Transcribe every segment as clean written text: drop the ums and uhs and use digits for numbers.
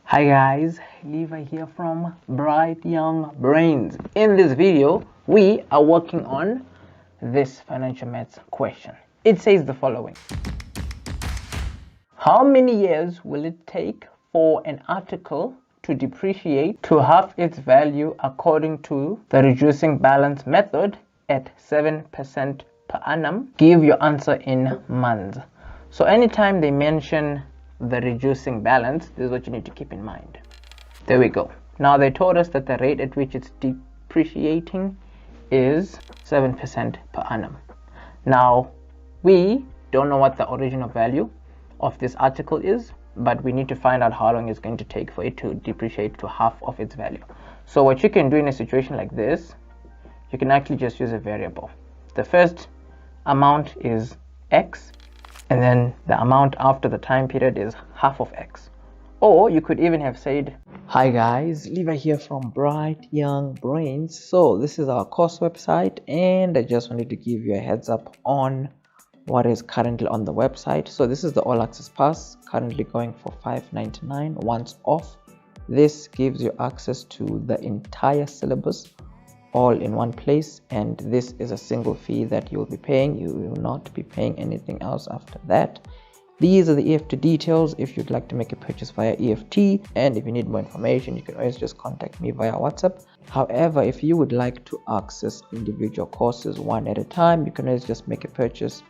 Hi guys, Levi here from Bright Young Brains. In this video, we are working on this financial maths question. It says the following. How many years will it take for an article to depreciate to half its value according to the reducing balance method at 7% per annum? Give your answer in months. So anytime they mention the reducing balance, this is what you need to keep in mind. There we go. Now they told us that the rate at which it's depreciating is 7% per annum. Now we don't know what the original value of this article is, but we need to find out how long it's going to take for it to depreciate to half of its value. So what you can do in a situation like this, you can actually just use a variable. The first amount is x, and then the amount after the time period is half of x. Or you could even have said, hi guys, Levi here from Bright Young Brains. So this is our course website, and I just wanted to give you a heads up on what is currently on the website. So this is the all access pass, currently going for $5.99 once off. This gives you access to the entire syllabus all in one place, and this is a single fee that you'll be paying. You will not be paying anything else after that. These are the EFT details if you'd like to make a purchase via EFT, and if you need more information, you can always just contact me via WhatsApp. However, if you would like to access individual courses one at a time, you can always just make a purchase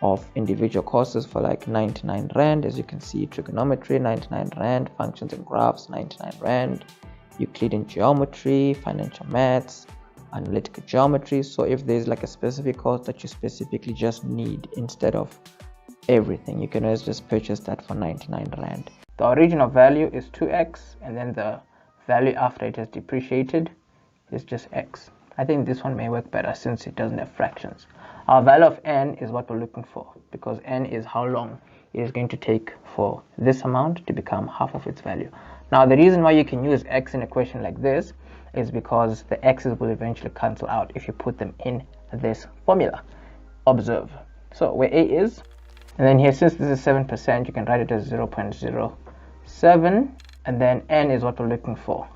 of individual courses for like 99 Rand. As you can see, trigonometry 99 Rand, functions and graphs 99 Rand, Euclidean geometry, financial maths, analytical geometry. So if there's like a specific course that you specifically just need instead of everything, you can always just purchase that for 99 Rand. The original value is 2x, and then the value after it has depreciated is just x. I think this one may work better since it doesn't have fractions. Our value of n is what we're looking for, because n is how long it is going to take for this amount to become half of its value. Now the reason why you can use x in a question like this is because the x's will eventually cancel out if you put them in this formula. Observe. So where a is, and then here, since this is 7%, you can write it as 0.07, and then n is what we're looking for.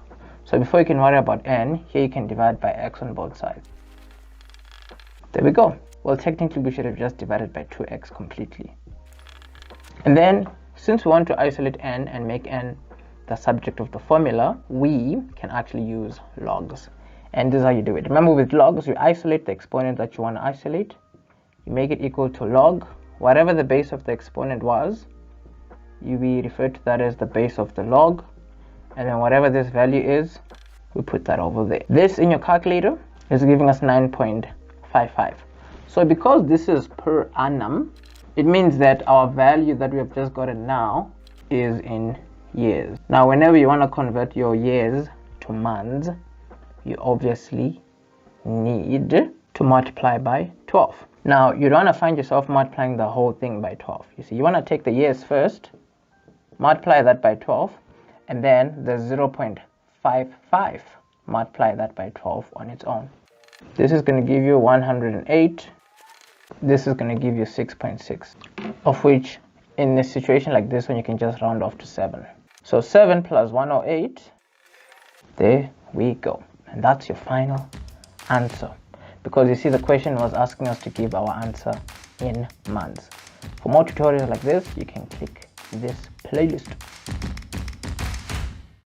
So before you can worry about n, here you can divide by x on both sides. There we go. Well, technically we should have just divided by 2x completely. And then, since we want to isolate n and make n the subject of the formula, we can actually use logs. And this is how you do it. Remember, with logs, you isolate the exponent that you want to isolate. You make it equal to log whatever the base of the exponent was. We refer to that as the base of the log. And then whatever this value is, we put that over there. This in your calculator is giving us 9.55. So because this is per annum, it means that our value that we have just gotten now is in years. Now whenever you want to convert your years to months, you obviously need to multiply by 12. Now you don't want to find yourself multiplying the whole thing by 12. You see, you want to take the years first, multiply that by 12, and then the 0.55, multiply that by 12 on its own. This is going to give you 108. This is going to give you 6.6, of which in a situation like this one, you can just round off to 7. So 7 plus 108, there we go. And that's your final answer. Because you see, the question was asking us to give our answer in months. For more tutorials like this, you can click this playlist.